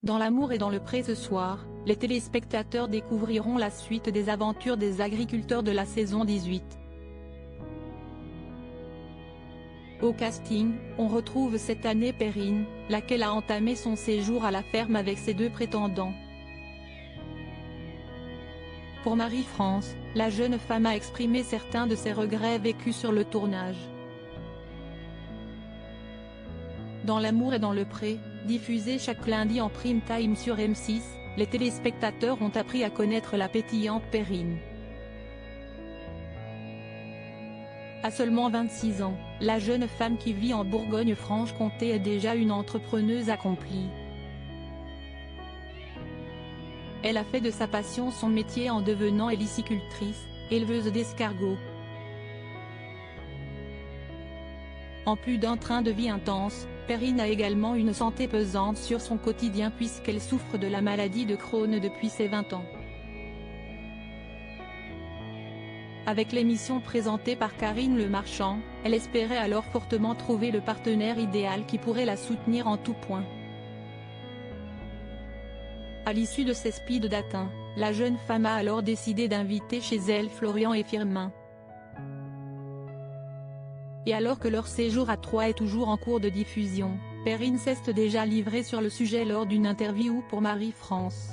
Dans l'amour et dans le pré ce soir, les téléspectateurs découvriront la suite des aventures des agriculteurs de la saison 18. Au casting, on retrouve cette année Perrine, laquelle a entamé son séjour à la ferme avec ses deux prétendants. Pour Marie-France, la jeune femme a exprimé certains de ses regrets vécus sur le tournage. Dans l'amour et dans le pré, diffusé chaque lundi en prime time sur M6, les téléspectateurs ont appris à connaître la pétillante Perrine. À seulement 26 ans, la jeune femme qui vit en Bourgogne-Franche-Comté est déjà une entrepreneuse accomplie. Elle a fait de sa passion son métier en devenant hélicicultrice, éleveuse d'escargots. En plus d'un train de vie intense, Perrine a également une santé pesante sur son quotidien puisqu'elle souffre de la maladie de Crohn depuis ses 20 ans. Avec l'émission présentée par Karine Le Marchand, elle espérait alors fortement trouver le partenaire idéal qui pourrait la soutenir en tout point. À l'issue de ces speed dating, la jeune femme a alors décidé d'inviter chez elle Florian et Firmin. Et alors que leur séjour à Troyes est toujours en cours de diffusion, Perrine s'est déjà livrée sur le sujet lors d'une interview pour Marie-France.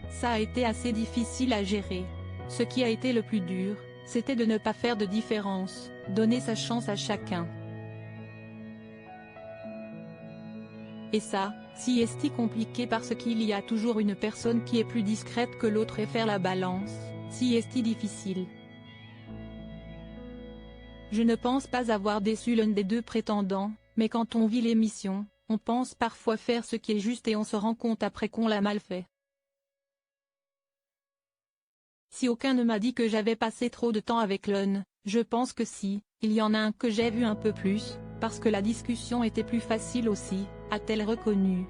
Ça a été assez difficile à gérer. Ce qui a été le plus dur, c'était de ne pas faire de différence, donner sa chance à chacun. Et ça, si est compliqué parce qu'il y a toujours une personne qui est plus discrète que l'autre et faire la balance, si est difficile. Je ne pense pas avoir déçu l'un des deux prétendants, mais quand on vit l'émission, on pense parfois faire ce qui est juste et on se rend compte après qu'on l'a mal fait. Si aucun ne m'a dit que j'avais passé trop de temps avec l'un, je pense que si, il y en a un que j'ai vu un peu plus, parce que la discussion était plus facile aussi, a-t-elle reconnu.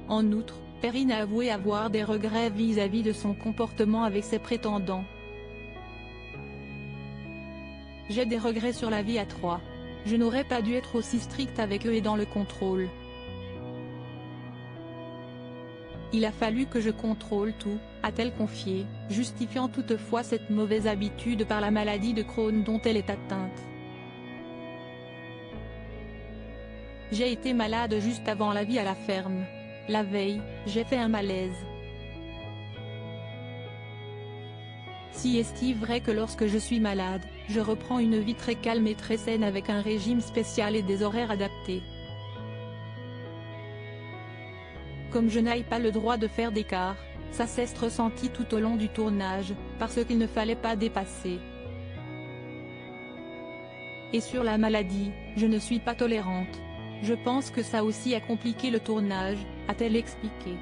En outre, Perrine a avoué avoir des regrets vis-à-vis de son comportement avec ses prétendants. J'ai des regrets sur la vie à Troyes. Je n'aurais pas dû être aussi stricte avec eux et dans le contrôle. Il a fallu que je contrôle tout, a-t-elle confié, justifiant toutefois cette mauvaise habitude par la maladie de Crohn dont elle est atteinte. J'ai été malade juste avant la vie à la ferme. La veille, j'ai fait un malaise. Si est vrai que lorsque je suis malade, je reprends une vie très calme et très saine avec un régime spécial et des horaires adaptés. Comme je n'ai pas le droit de faire d'écart, ça s'est ressenti tout au long du tournage, parce qu'il ne fallait pas dépasser. Et sur la maladie, je ne suis pas tolérante. Je pense que ça aussi a compliqué le tournage, a-t-elle expliqué.